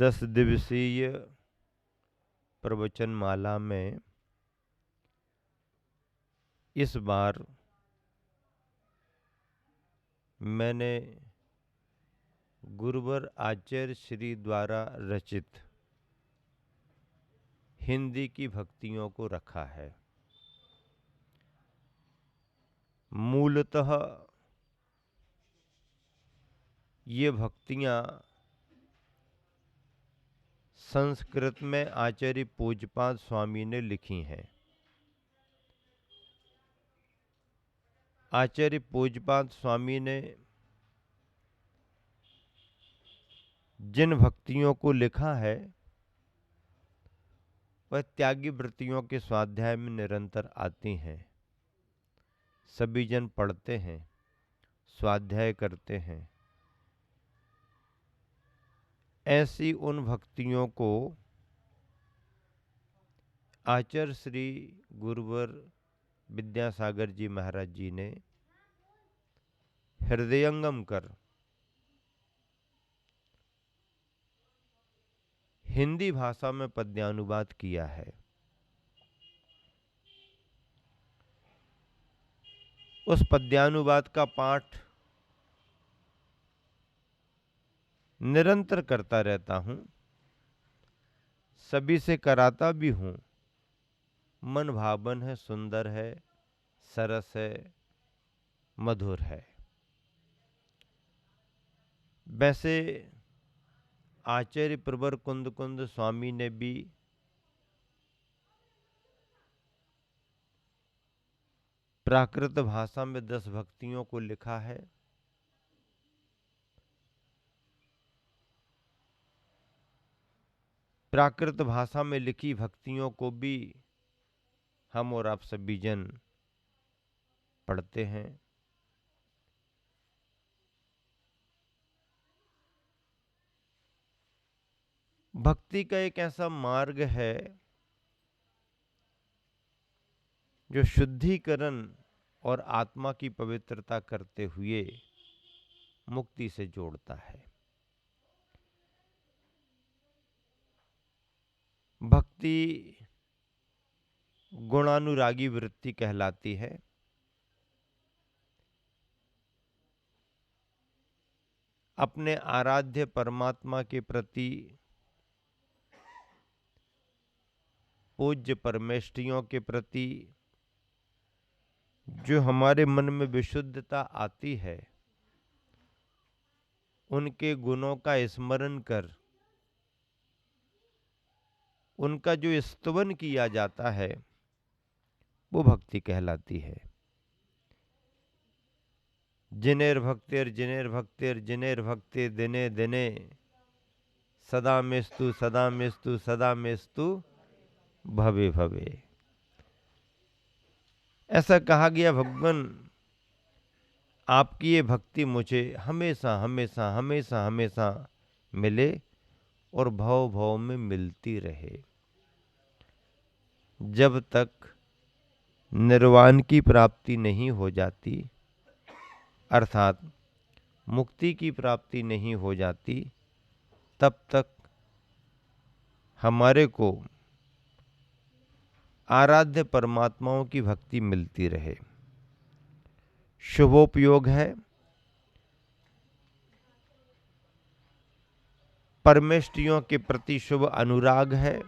10 दिवसीय प्रवचनमाला में इस बार मैंने गुरुवर आचार्य श्री द्वारा रचित हिंदी की भक्तियों को रखा है। मूलतः ये भक्तियाँ संस्कृत में आचार्य पूज्यपाद स्वामी ने लिखी हैं। आचार्य पूज्यपाद स्वामी ने जिन भक्तियों को लिखा है वह त्यागी वृत्तियों के स्वाध्याय में निरंतर आती हैं। सभी जन पढ़ते हैं, स्वाध्याय करते हैं। ऐसी उन भक्तियों को आचार्य श्री गुरुवर विद्यासागर जी महाराज जी ने हृदयंगम कर हिंदी भाषा में पद्यानुवाद किया है। उस पद्यानुवाद का पाठ निरंतर करता रहता हूँ, सभी से कराता भी हूँ। मन भावन है, सुंदर है, सरस है, मधुर है। वैसे आचार्य प्रवर कुंद कुंद स्वामी ने भी प्राकृत भाषा में 10 भक्तियों को लिखा है। प्राकृत भाषा में लिखी भक्तियों को भी हम और आप सभी जन पढ़ते हैं। भक्ति का एक ऐसा मार्ग है जो शुद्धिकरण और आत्मा की पवित्रता करते हुए मुक्ति से जोड़ता है। भक्ति गुणानुरागी वृत्ति कहलाती है। अपने आराध्य परमात्मा के प्रति, पूज्य परमेष्ठियों के प्रति जो हमारे मन में विशुद्धता आती है, उनके गुणों का स्मरण कर उनका जो स्तवन किया जाता है वो भक्ति कहलाती है। जिनेर भक्तिर जिनेर भक्ति दिने दिने सदा मेस्तु सदा मेस्तु सदा मेस्तु भवे भवे। ऐसा कहा गया, भगवान आपकी ये भक्ति मुझे हमेशा हमेशा हमेशा हमेशा मिले और भव भव में मिलती रहे। जब तक निर्वाण की प्राप्ति नहीं हो जाती, अर्थात मुक्ति की प्राप्ति नहीं हो जाती, तब तक हमारे को आराध्य परमात्माओं की भक्ति मिलती रहे। शुभोपयोग है। परमेष्ठियों के प्रति शुभ अनुराग है।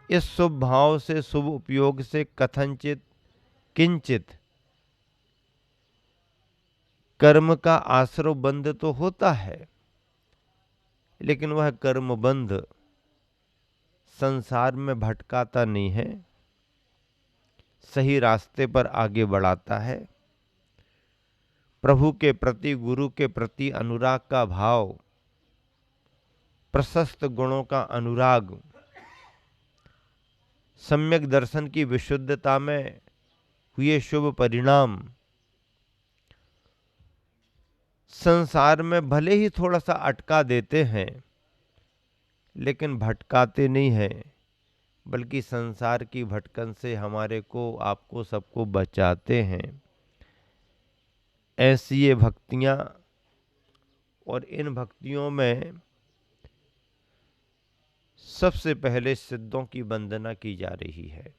इस शुभ भाव से, शुभ उपयोग से कथनचित किंचित कर्म का आश्रव बंध तो होता है, लेकिन वह कर्म बंध संसार में भटकाता नहीं है, सही रास्ते पर आगे बढ़ाता है। प्रभु के प्रति, गुरु के प्रति अनुराग का भाव, प्रशस्त गुणों का अनुराग, सम्यक दर्शन की विशुद्धता में हुए शुभ परिणाम संसार में भले ही थोड़ा सा अटका देते हैं, लेकिन भटकाते नहीं हैं, बल्कि संसार की भटकन से हमारे को, आपको, सबको बचाते हैं। ऐसी ये भक्तियाँ, और इन भक्तियों में सबसे पहले सिद्धों की वंदना की जा रही है।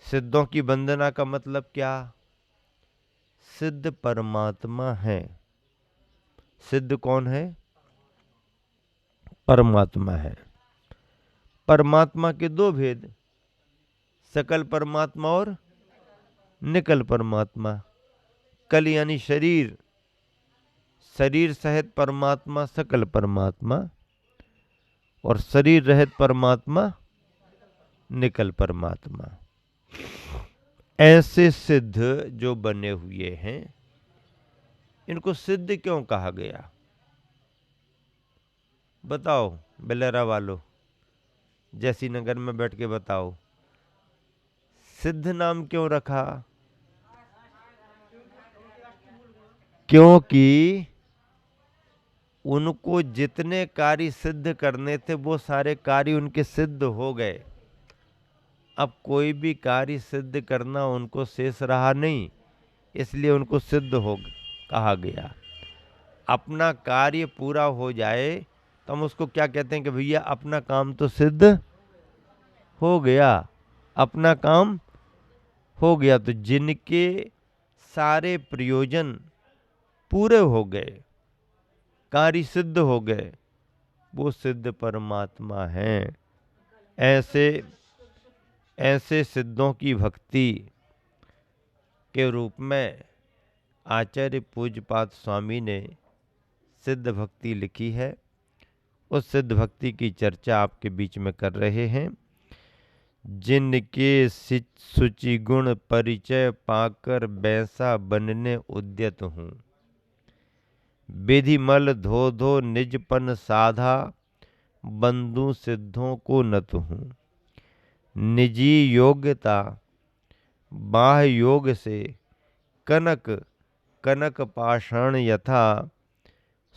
सिद्धों की वंदना का मतलब क्या? सिद्ध परमात्मा है। सिद्ध कौन है? परमात्मा है। परमात्मा के दो भेद, सकल परमात्मा और निकल परमात्मा। कल यानी शरीर, शरीर सहित परमात्मा सकल परमात्मा, और शरीर रहित परमात्मा निकल परमात्मा। ऐसे सिद्ध जो बने हुए हैं, इनको सिद्ध क्यों कहा गया? बताओ बेलेरा वालों, जैसी नगर में बैठ के बताओ, सिद्ध नाम क्यों रखा? क्योंकि उनको जितने कार्य सिद्ध करने थे वो सारे कार्य उनके सिद्ध हो गए। अब कोई भी कार्य सिद्ध करना उनको शेष रहा नहीं, इसलिए उनको सिद्ध हो कहा गया। अपना कार्य पूरा हो जाए तो हम उसको क्या कहते हैं कि भैया अपना काम तो सिद्ध हो गया, अपना काम हो गया। तो जिनके सारे प्रयोजन पूरे हो गए, कार्य सिद्ध हो गए, वो सिद्ध परमात्मा हैं। ऐसे ऐसे सिद्धों की भक्ति के रूप में आचार्य पूज्यपाद स्वामी ने सिद्ध भक्ति लिखी है। उस सिद्ध भक्ति की चर्चा आपके बीच में कर रहे हैं। जिनके शुचि गुण परिचय पाकर बैसा बनने उद्यत हूँ, विधि मल धो धो निजपन साधा, बंधु सिद्धों को नत हूँ। निजी योग्यता बाह्य योग से कनक कनक पाषाण यथा,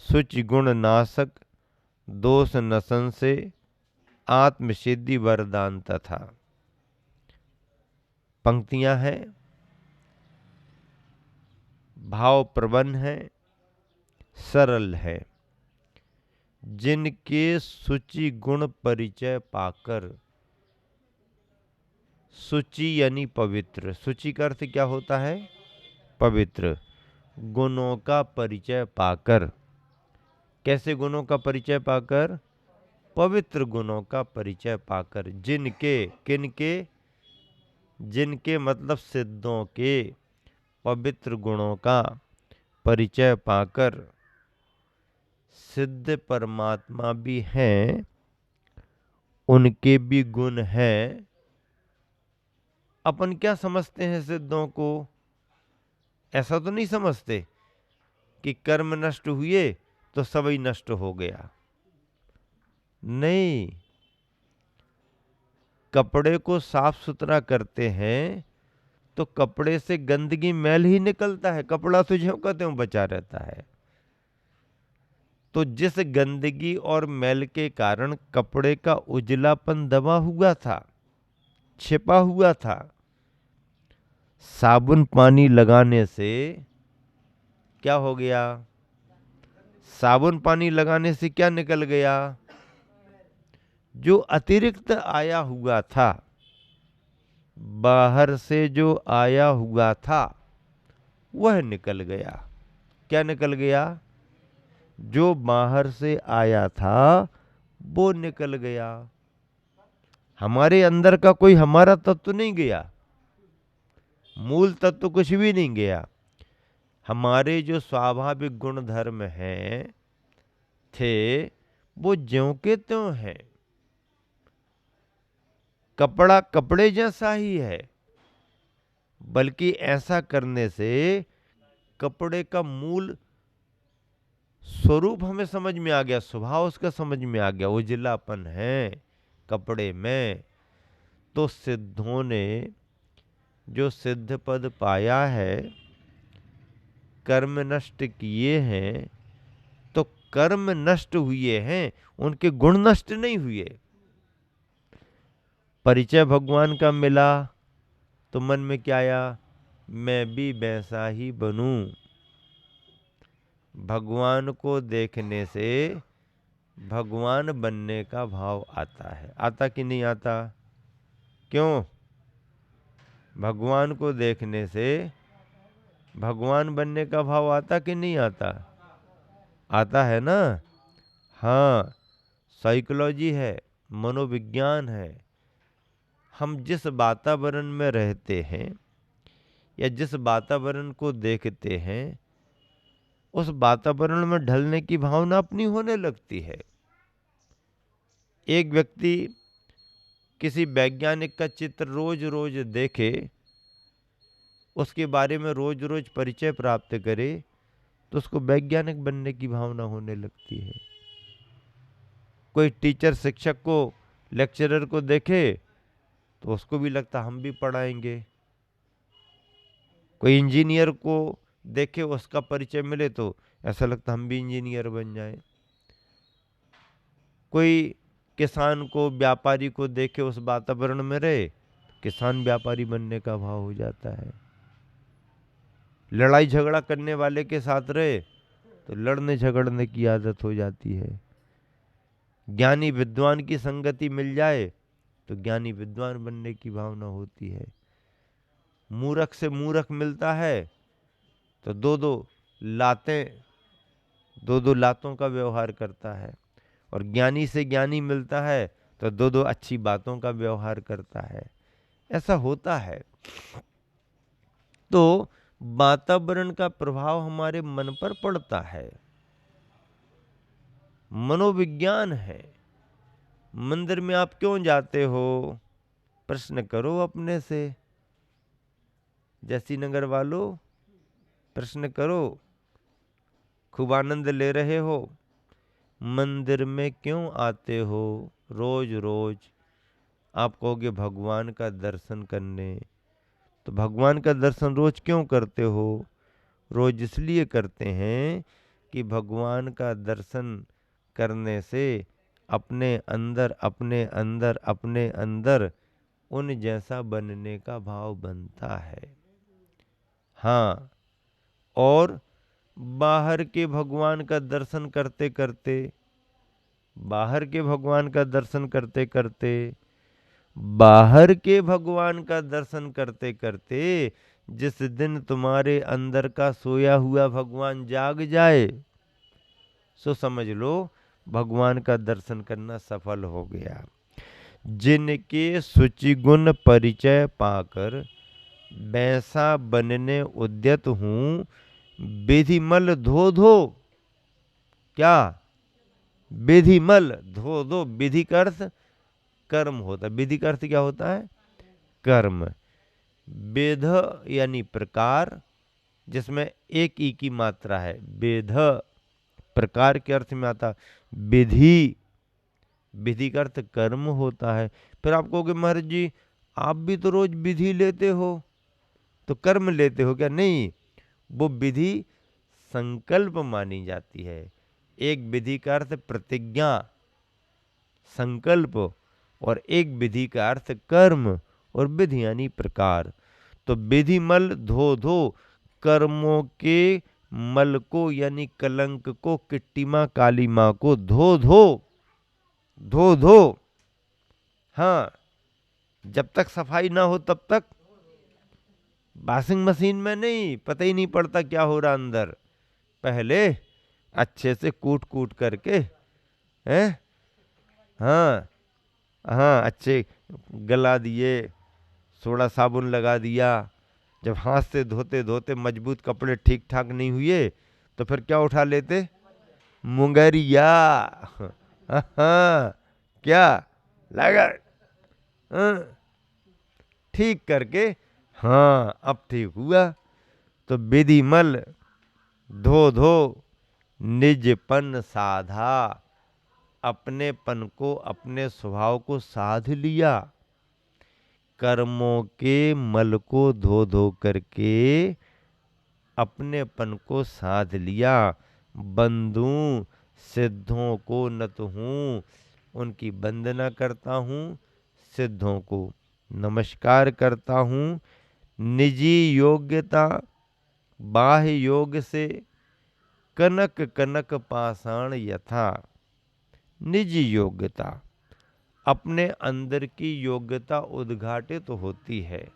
शुचि गुण नाशक दोष नसन से, आत्मसिद्धि वरदान तथा। पंक्तियां हैं, भाव प्रबंध है, सरल है। जिनके शुचि गुण परिचय पाकर, शुचि यानी पवित्र, शुचि का अर्थ क्या होता है? पवित्र। गुणों का परिचय पाकर, कैसे गुणों का परिचय पाकर? पवित्र गुणों का परिचय पाकर। जिनके, किनके? जिनके मतलब सिद्धों के पवित्र गुणों का परिचय पाकर, सिद्ध परमात्मा भी हैं, उनके भी गुण हैं। अपन क्या समझते हैं सिद्धों को? ऐसा तो नहीं समझते कि कर्म नष्ट हुए तो सभी नष्ट हो गया। नहीं, कपड़े को साफ सुथरा करते हैं तो कपड़े से गंदगी मैल ही निकलता है, कपड़ा तो ज्यों का त्यों बचा रहता है। तो जिस गंदगी और मैल के कारण कपड़े का उजलापन दबा हुआ था, छिपा हुआ था, साबुन पानी लगाने से क्या हो गया? साबुन पानी लगाने से क्या निकल गया? जो अतिरिक्त आया हुआ था, बाहर से जो आया हुआ था, वह निकल गया। क्या निकल गया? जो बाहर से आया था वो निकल गया। हमारे अंदर का कोई हमारा तत्व नहीं गया, मूल तत्व कुछ भी नहीं गया। हमारे जो स्वाभाविक गुण धर्म हैं थे, वो ज्यों के त्यों हैं। कपड़ा कपड़े जैसा ही है, बल्कि ऐसा करने से कपड़े का मूल स्वरूप हमें समझ में आ गया, स्वभाव उसका समझ में आ गया, उजलापन है कपड़े में। तो सिद्धों ने जो सिद्ध पद पाया है, कर्म नष्ट किए हैं, तो कर्म नष्ट हुए हैं, उनके गुण नष्ट नहीं हुए। परिचय भगवान का मिला तो मन में क्या आया? मैं भी वैसा ही बनूं। भगवान को देखने से भगवान बनने का भाव आता है। आता कि नहीं आता? क्यों? भगवान को देखने से भगवान बनने का भाव आता कि नहीं आता? आता है ना। हाँ, साइकोलॉजी है, मनोविज्ञान है। हम जिस वातावरण में रहते हैं या जिस वातावरण को देखते हैं, उस वातावरण में ढलने की भावना अपनी होने लगती है। एक व्यक्ति किसी वैज्ञानिक का चित्र रोज रोज देखे, उसके बारे में रोज रोज परिचय प्राप्त करे, तो उसको वैज्ञानिक बनने की भावना होने लगती है। कोई टीचर शिक्षक को, लेक्चरर को देखे तो उसको भी लगता हम भी पढ़ाएंगे। कोई इंजीनियर को देखे, उसका परिचय मिले तो ऐसा लगता हम भी इंजीनियर बन जाएं। कोई किसान को, व्यापारी को देखे, उस वातावरण में रहे, किसान व्यापारी बनने का भाव हो जाता है। लड़ाई झगड़ा करने वाले के साथ रहे तो लड़ने झगड़ने की आदत हो जाती है। ज्ञानी विद्वान की संगति मिल जाए तो ज्ञानी विद्वान बनने की भावना होती है। मूर्ख से मूर्ख मिलता है तो दो दो लातों का व्यवहार करता है, और ज्ञानी से ज्ञानी मिलता है तो दो दो अच्छी बातों का व्यवहार करता है। ऐसा होता है। तो वातावरण का प्रभाव हमारे मन पर पड़ता है, मनोविज्ञान है। मंदिर में आप क्यों जाते हो? प्रश्न करो अपने से। जैसी नगर वालों, प्रश्न करो। खूब आनंद ले रहे हो, मंदिर में क्यों आते हो रोज रोज? आप कहोगे भगवान का दर्शन करने। तो भगवान का दर्शन रोज क्यों करते हो? रोज इसलिए करते हैं कि भगवान का दर्शन करने से अपने अंदर अपने अंदर अपने अंदर उन जैसा बनने का भाव बनता है। हाँ, और बाहर के भगवान का दर्शन करते करते, बाहर के भगवान का दर्शन करते करते, बाहर के भगवान का दर्शन करते करते जिस दिन तुम्हारे अंदर का सोया हुआ भगवान जाग जाए, सो समझ लो भगवान का दर्शन करना सफल हो गया। जिनके शुचि गुण परिचय पाकर वैसा बनने उद्यत हूं, विधिमल धो धो। क्या? विधिमल धो धो। विधि का अर्थ कर्म होता है। विधि का अर्थ क्या होता है? कर्म। वेद यानी प्रकार, जिसमें एक ई की मात्रा है। वेद प्रकार के अर्थ में आता। विधि, विधि का अर्थ कर्म होता है। फिर आप कहोगे महाराज जी आप भी तो रोज विधि लेते हो, तो कर्म लेते हो क्या? नहीं, वो विधि संकल्प मानी जाती है। एक विधि का अर्थ प्रतिज्ञा, संकल्प, और एक विधि का अर्थ कर्म, और विधि यानी प्रकार। तो विधिमल धो धो, कर्मों के मल को यानी कलंक को, किट्टी माँ काली माँ को धो धो, धो धो। हाँ, जब तक सफाई ना हो तब तक। वॉशिंग मशीन में नहीं, पता ही नहीं पड़ता क्या हो रहा अंदर। पहले अच्छे से कूट कूट करके, हैं, हाँ हाँ, अच्छे गला दिए, सोडा साबुन लगा दिया। जब हाथ से धोते धोते मजबूत कपड़े ठीक ठाक नहीं हुए तो फिर क्या उठा लेते? मुंगरिया। हाँ, क्या लगा? हाँ, ठीक करके, हाँ अब ठीक हुआ। तो विधिमल धो धो, निजपन साधा, अपनेपन को, अपने स्वभाव को साध लिया। कर्मों के मल को धो धो करके अपनेपन को साध लिया। बंधु सिद्धों को नत हूँ, उनकी वंदना करता हूँ, सिद्धों को नमस्कार करता हूँ। निजी योग्यता बाह्य योग से कनक कनक पाषाण यथा। निजी योग्यता, अपने अंदर की योग्यता उद्घाटित होती है।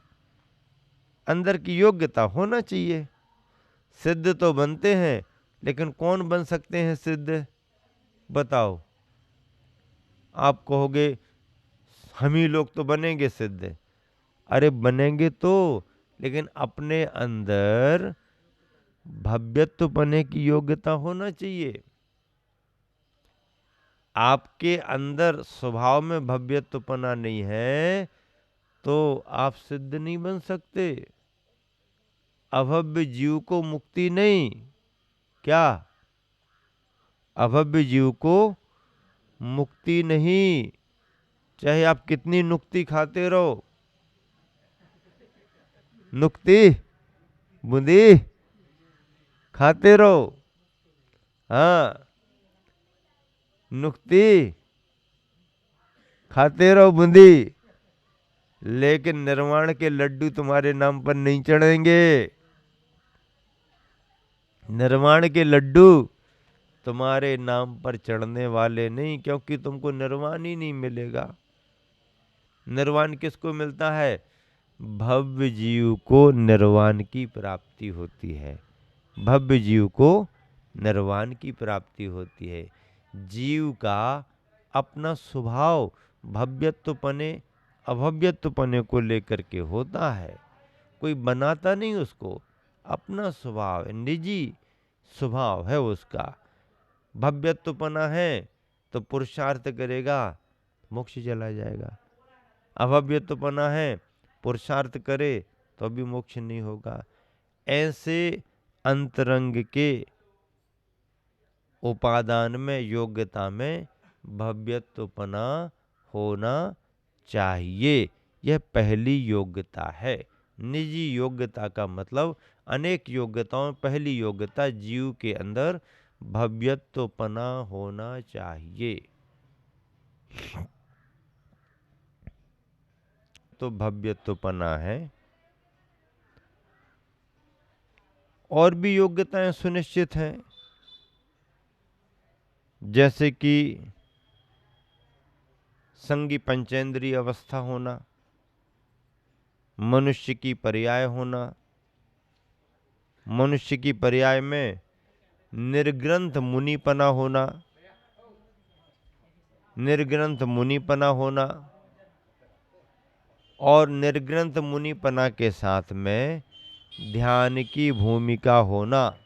अंदर की योग्यता होना चाहिए। सिद्ध तो बनते हैं, लेकिन कौन बन सकते हैं सिद्ध? बताओ। आप कहोगे हम ही लोग तो बनेंगे सिद्ध। अरे बनेंगे तो, लेकिन अपने अंदर भव्यत्व बने की योग्यता होना चाहिए। आपके अंदर स्वभाव में भव्यत्वपना नहीं है तो आप सिद्ध नहीं बन सकते। अभव्य जीव को मुक्ति नहीं। क्या? अभव्य जीव को मुक्ति नहीं, चाहे आप कितनी नुक्ति खाते रहो। नुक्ति बूंदी खाते रहो, हाँ, नुक्ति खाते रहो बूंदी, लेकिन निर्वाण के लड्डू तुम्हारे नाम पर नहीं चढ़ेंगे। निर्वाण के लड्डू तुम्हारे नाम पर चढ़ने वाले नहीं, क्योंकि तुमको निर्वाण ही नहीं मिलेगा। निर्वाण किसको मिलता है? भव्य जीव को निर्वाण की प्राप्ति होती है। भव्य जीव को निर्वाण की प्राप्ति होती है। जीव का अपना स्वभाव भव्यत्वपने अभव्यत्वपने को लेकर के होता है। कोई बनाता नहीं उसको, अपना स्वभाव, निजी स्वभाव है उसका। भव्यत्वपना है तो पुरुषार्थ करेगा, मोक्ष चला जाएगा। अभव्यत्वपना है, पुरुषार्थ करे तो भी मोक्ष नहीं होगा। ऐसे अंतरंग के उपादान में, योग्यता में भव्यत्वपना होना चाहिए। यह पहली योग्यता है। निजी योग्यता का मतलब अनेक योग्यताओं में पहली योग्यता जीव के अंदर भव्यत्वपना होना चाहिए। तो भव्यत्वपना है। और भी योग्यताएं सुनिश्चित हैं, जैसे कि संगी पंचेंद्रिय अवस्था होना, मनुष्य की पर्याय होना। मनुष्य की पर्याय में निर्ग्रंथ मुनिपना होना, निर्ग्रंथ मुनिपना होना, और निर्ग्रंथ मुनिपना के साथ में ध्यान की भूमिका होना।